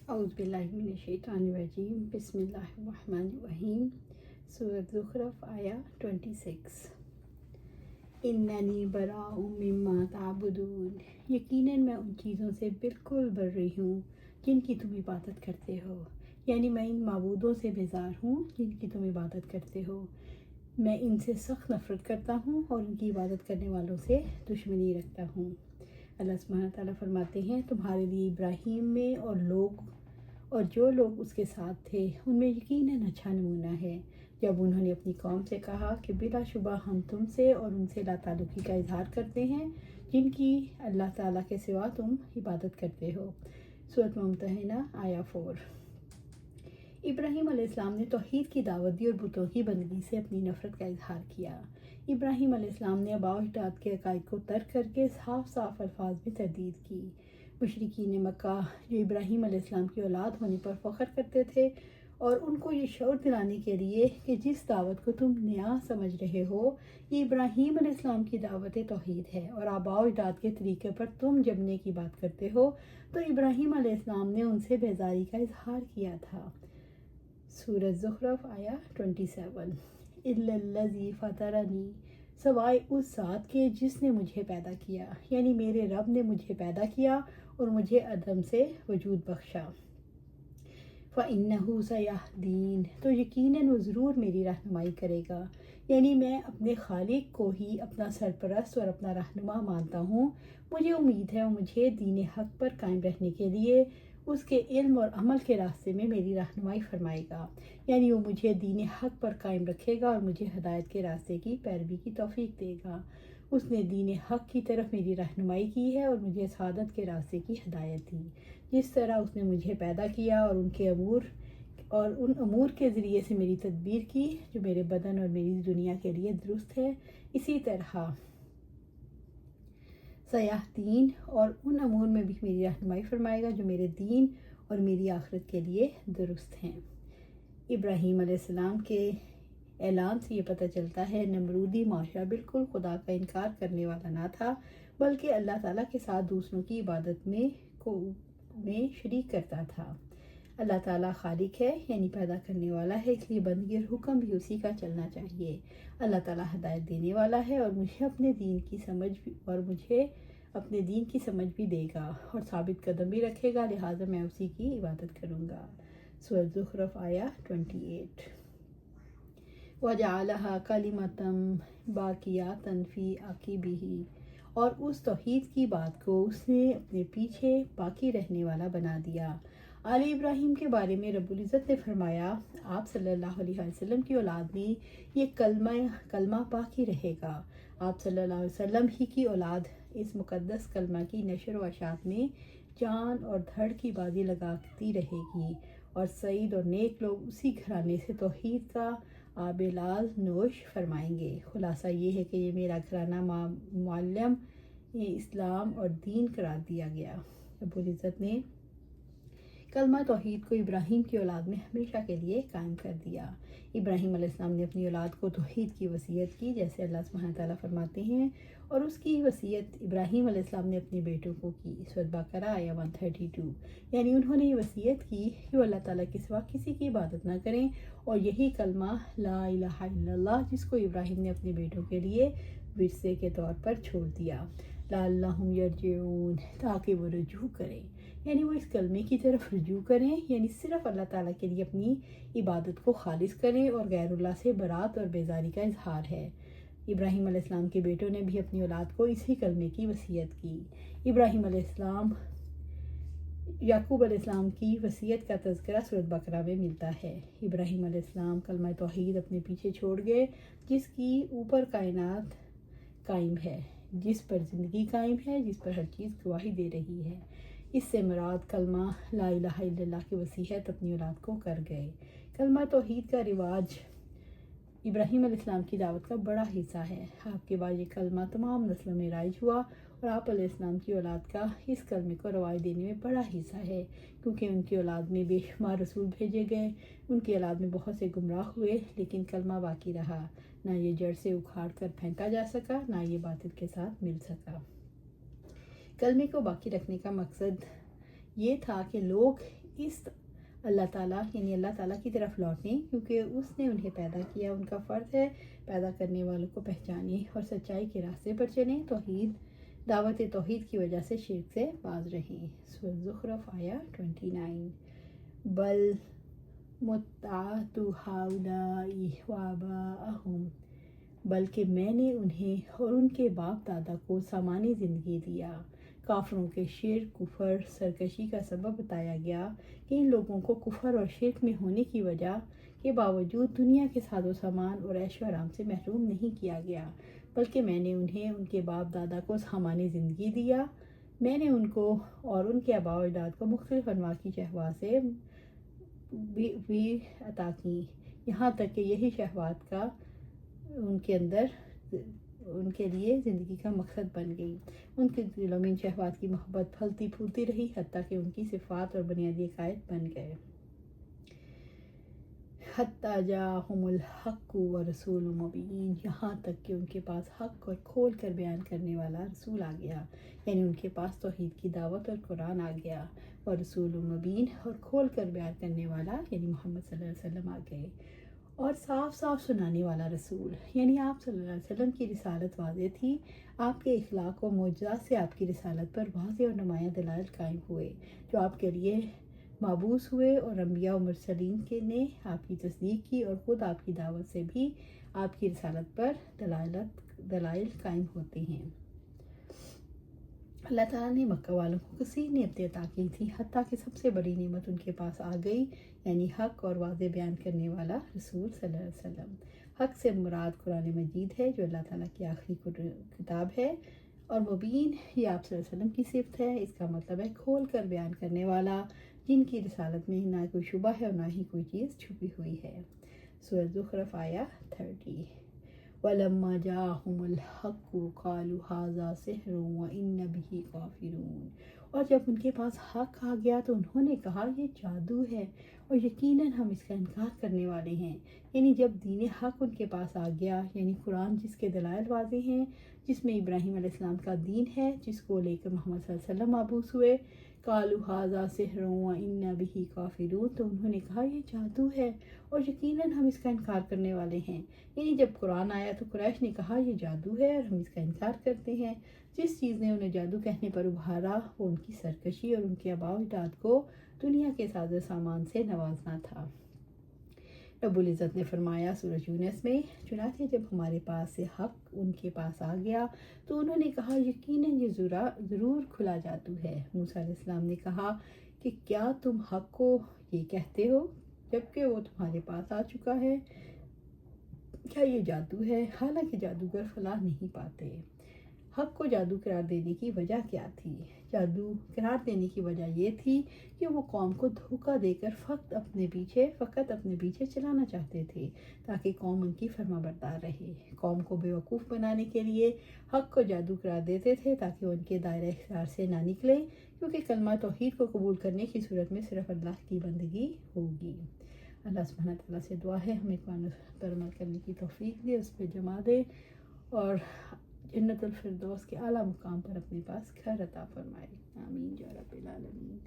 اعوذ باللہ من الشیطان الرجیم بسم اللہ الرحمن الرحیم سورۃ زخرف آیا 26۔ اننی براء مما تعبدون، یقیناً میں ان چیزوں سے بالکل بری ہوں جن کی تم عبادت کرتے ہو، یعنی میں ان معبودوں سے بیزار ہوں جن کی تم عبادت کرتے ہو۔ میں ان سے سخت نفرت کرتا ہوں اور ان کی عبادت کرنے والوں سے دشمنی رکھتا ہوں۔ اللہ سبحانہ تعالیٰ فرماتے ہیں، تمہارے لیے ابراہیم میں اور جو لوگ اس کے ساتھ تھے ان میں یقیناً اچھا نمونہ ہے، جب انہوں نے اپنی قوم سے کہا کہ بلا شبہ ہم تم سے اور ان سے لا تعلقی کا اظہار کرتے ہیں جن کی اللہ تعالیٰ کے سوا تم عبادت کرتے ہو۔ سورۃ ممتحنہ آیا 4۔ ابراہیم علیہ السلام نے توحید کی دعوت دی اور بتوں کی بندگی سے اپنی نفرت کا اظہار کیا۔ ابراہیم علیہ السلام نے آباء و اجداد کے عقائد کو ترک کر کے صاف صاف الفاظ میں تردید کی۔ مشرکین مکہ جو ابراہیم علیہ السلام کی اولاد ہونے پر فخر کرتے تھے اور ان کو یہ شعور دلانے کے لیے کہ جس دعوت کو تم نیا سمجھ رہے ہو یہ ابراہیم علیہ السلام کی دعوت توحید ہے اور آباء و اجداد کے طریقے پر تم جمنے کی بات کرتے ہو، تو ابراہیم علیہ السلام نے ان سے بیزاری کا اظہار کیا تھا۔ سورۃ زخرف آیا 27۔ الا الذی فطرنی، سوائے اس ذات کے جس نے مجھے پیدا کیا، یعنی میرے رب نے مجھے پیدا کیا اور مجھے عدم سے وجود بخشا۔ فَإِنَّهُ سَيَهْدِينِ، تو یقیناً وہ ضرور میری رہنمائی کرے گا، یعنی میں اپنے خالق کو ہی اپنا سرپرست اور اپنا رہنما مانتا ہوں۔ مجھے امید ہے وہ مجھے دین حق پر قائم رہنے کے لیے اس کے علم اور عمل کے راستے میں میری رہنمائی فرمائے گا، یعنی وہ مجھے دین حق پر قائم رکھے گا اور مجھے ہدایت کے راستے کی پیروی کی توفیق دے گا۔ اس نے دین حق کی طرف میری رہنمائی کی ہے اور مجھے سعادت کے راستے کی ہدایت دی، جس طرح اس نے مجھے پیدا کیا اور ان امور کے ذریعے سے میری تدبیر کی جو میرے بدن اور میری دنیا کے لیے درست ہے، اسی طرح سیہدین، اور ان امور میں بھی میری رہنمائی فرمائے گا جو میرے دین اور میری آخرت کے لیے درست ہیں۔ ابراہیم علیہ السلام کے اعلان سے یہ پتہ چلتا ہے نمرودی معاشرہ بالکل خدا کا انکار کرنے والا نہ تھا، بلکہ اللہ تعالیٰ کے ساتھ دوسروں کی عبادت میں شریک کرتا تھا۔ اللہ تعالیٰ خالق ہے، یعنی پیدا کرنے والا ہے، اس لیے بندگی اور حکم بھی اسی کا چلنا چاہیے۔ اللہ تعالیٰ ہدایت دینے والا ہے اور مجھے اپنے دین کی سمجھ بھی دے گا اور ثابت قدم بھی رکھے گا، لہٰذا میں اسی کی عبادت کروں گا۔ سورۃ زخرف آیا 28۔ وَجَعَلَهَا كَلِمَةً بَاقِيَةً فِي عَقِبِهِ، اور اس توحید کی بات کو اس نے اپنے پیچھے باقی رہنے والا بنا دیا۔ آل ابراہیم کے بارے میں رب العزت نے فرمایا، آپ صلی اللہ علیہ وسلم کی اولاد میں یہ کلمہ باقی رہے گا۔ آپ صلی اللہ علیہ وسلم ہی کی اولاد اس مقدس کلمہ کی نشر و اشاعت میں جان اور دھڑ کی بازی لگاتی رہے گی، اور سعید اور نیک لوگ اسی گھرانے سے توحید کا آب لال نوش فرمائیں گے۔ خلاصہ یہ ہے کہ یہ میرا گھرانہ معلم اسلام اور دین قرار دیا گیا۔ رب العزت نے کلمہ توحید کو ابراہیم کی اولاد میں ہمیشہ کے لیے قائم کر دیا۔ ابراہیم علیہ السلام نے اپنی اولاد کو توحید کی وصیت کی، جیسے اللہ سبحانہ تعالیٰ فرماتے ہیں، اور اس کی وصیت ابراہیم علیہ السلام نے اپنے بیٹوں کو کی۔ سورۃ بقرہ آیا 132، یعنی انہوں نے یہ وصیت کی کہ وہ اللہ تعالیٰ کے سوا کسی کی عبادت نہ کریں، اور یہی کلمہ لا الہ الا اللہ جس کو ابراہیم نے اپنے بیٹوں کے لیے ورثے کے طور پر چھوڑ دیا، لعلہم یرجعون، تاکہ وہ رجوع کریں، یعنی وہ اس کلمے کی طرف رجوع کریں، یعنی صرف اللہ تعالیٰ کے لیے اپنی عبادت کو خالص کریں، اور غیر اللہ سے برات اور بیزاری کا اظہار ہے۔ ابراہیم علیہ السلام کے بیٹوں نے بھی اپنی اولاد کو اسی کلمے کی وصیت کی۔ ابراہیم علیہ السلام یعقوب علیہ السلام کی وصیت کا تذکرہ سورۃ بقرہ میں ملتا ہے۔ ابراہیم علیہ السلام کلمہ توحید اپنے پیچھے چھوڑ گئے، جس کی اوپر کائنات قائم ہے، جس پر زندگی قائم ہے، جس پر ہر چیز گواہی دے رہی ہے۔ اس سے مراد کلمہ لا الہ الا اللہ کی وصیت اپنی اولاد کو کر گئے۔ کلمہ توحید کا رواج ابراہیم علیہ السلام کی دعوت کا بڑا حصہ ہے۔ آپ کے بعد یہ کلمہ تمام نسلوں میں رائج ہوا، اور آپ علیہ السلام کی اولاد کا اس کلمے کو رواج دینے میں بڑا حصہ ہے، کیونکہ ان کی اولاد میں بے شمار رسول بھیجے گئے، ان کی اولاد میں بہت سے گمراہ ہوئے، لیکن کلمہ باقی رہا، نہ یہ جڑ سے اکھاڑ کر پھینکا جا سکا، نہ یہ باطل کے ساتھ مل سکا۔ کلمے کو باقی رکھنے کا مقصد یہ تھا کہ لوگ اس اللہ تعالیٰ یعنی اللہ تعالیٰ کی طرف لوٹیں، کیونکہ اس نے انہیں پیدا کیا، ان کا فرض ہے پیدا کرنے والوں کو پہچانیں اور سچائی کے راستے پر چلیں، دعوت توحید کی وجہ سے شرک سے باز رہیں۔ سورہ زخرف آیا 29۔ بل متعت ہؤلاء وآباءہم، بلکہ میں نے انہیں اور ان کے باپ دادا کو سامان زندگی دیا۔ کافروں کے شرک، کفر، سرکشی کا سبب بتایا گیا کہ ان لوگوں کو کفر اور شرک میں ہونے کی وجہ کے باوجود دنیا کے ساز و سامان اور عیش و آرام سے محروم نہیں کیا گیا، بلکہ میں نے انہیں ان کے باپ دادا کو سامان زندگی دیا۔ میں نے ان کو اور ان کے آباء و اجداد کو مختلف انواع کی شہوات سے بھی عطا کی، یہاں تک کہ یہی شہوات کا ان کے اندر ان کے لیے زندگی کا مقصد بن گئی۔ ان کے دلوں میں ان شہوات کی محبت پھلتی پھولتی رہی، حتیٰ کہ ان کی صفات اور بنیادی عقائد بن گئے۔ حتیٰ جاءہم الحق ورسول مبین، یہاں تک کہ ان کے پاس حق اور کھول کر بیان کرنے والا رسول آ گیا، یعنی ان کے پاس توحید کی دعوت اور قرآن آ گیا، اور رسول مبین اور کھول کر بیان کرنے والا یعنی محمد صلی اللہ علیہ وسلم آ گئے، اور صاف صاف سنانے والا رسول، یعنی آپ صلی اللہ علیہ وسلم کی رسالت واضح تھی۔ آپ کے اخلاق و معجزات سے آپ کی رسالت پر واضح اور نمایاں دلائل قائم ہوئے جو آپ کے لیے مبعوث ہوئے، اور انبیاء و مرسلین نے آپ کی تصدیق کی، اور خود آپ کی دعوت سے بھی آپ کی رسالت پر دلائل قائم ہوتے ہیں۔ اللہ تعالیٰ نے مکہ والوں کو کثیر نعمتیں عطا کی تھی، حتیٰ کہ سب سے بڑی نعمت ان کے پاس آ گئی، یعنی حق اور واضح بیان کرنے والا رسول صلی اللہ علیہ وسلم۔ حق سے مراد قرآن مجید ہے جو اللہ تعالیٰ کی آخری کتاب ہے، اور مبین یہ آپ صلی اللہ علیہ وسلم کی صفت ہے، اس کا مطلب ہے کھول کر بیان کرنے والا، جن کی رسالت میں نہ کوئی شبہ ہے اور نہ ہی کوئی چیز چھپی ہوئی ہے۔ سورہ زخرف آیا 30۔ وَلَمَّا جَاءَهُمُ الْحَقُّ قَالُوا هَٰذَا سِحْرٌ وَإِنَّ بِهِ كَافِرُونَ، اور جب ان کے پاس حق آ گیا تو انہوں نے کہا یہ جادو ہے، اور یقیناً ہم اس کا انکار کرنے والے ہیں۔ یعنی جب دین حق ان کے پاس آ گیا، یعنی قرآن جس کے دلائل واضح ہیں، جس میں ابراہیم علیہ السلام کا دین ہے، جس کو لے کر محمد صلی اللہ علیہ وسلم مبعوث ہوئے، قَالُوا هَٰذَا سِحْرٌ وَإِنَّ بِهِ كَافِرُونَ، تو انہوں نے کہا یہ جادو ہے اور یقیناً ہم اس کا انکار کرنے والے ہیں۔ یعنی جب قرآن آیا تو قریش نے کہا یہ جادو ہے اور ہم اس کا انکار کرتے ہیں۔ جس چیز نے انہیں جادو کہنے پر ابھارا وہ ان کی سرکشی اور ان کے آباء و اجداد کو دنیا کے ساز و سامان سے نوازنا تھا۔ رب العزت نے فرمایا سورہ یونس میں، چنانچہ جب ہمارے پاس سے حق ان کے پاس آ گیا تو انہوں نے کہا یقیناً یہ ضرور کھلا جادو ہے۔ موسیٰ علیہ السلام نے کہا کہ کیا تم حق کو یہ کہتے ہو جبکہ وہ تمہارے پاس آ چکا ہے؟ کیا یہ جادو ہے؟ حالانکہ جادوگر فلاح نہیں پاتے۔ حق کو جادو قرار دینے کی وجہ کیا تھی؟ جادو قرار دینے کی وجہ یہ تھی کہ وہ قوم کو دھوکہ دے کر فقط اپنے پیچھے چلانا چاہتے تھے تاکہ قوم ان کی فرما بردار رہے۔ قوم کو بیوقوف بنانے کے لیے حق کو جادو قرار دیتے تھے تاکہ وہ ان کے دائرہ اختیار سے نہ نکلے، کیونکہ کلمہ توحید کو قبول کرنے کی صورت میں صرف اللہ کی بندگی ہوگی۔ اللہ سبحانہ تعالیٰ سے دعا ہے ہمیں قرآن پر عمل کرنے کی توفیق دے، اس پہ جمع دے، اور جنت الفردوس کے اعلیٰ مقام پر اپنے پاس گھر عطا فرمائے۔ آمین یا رب العالمین۔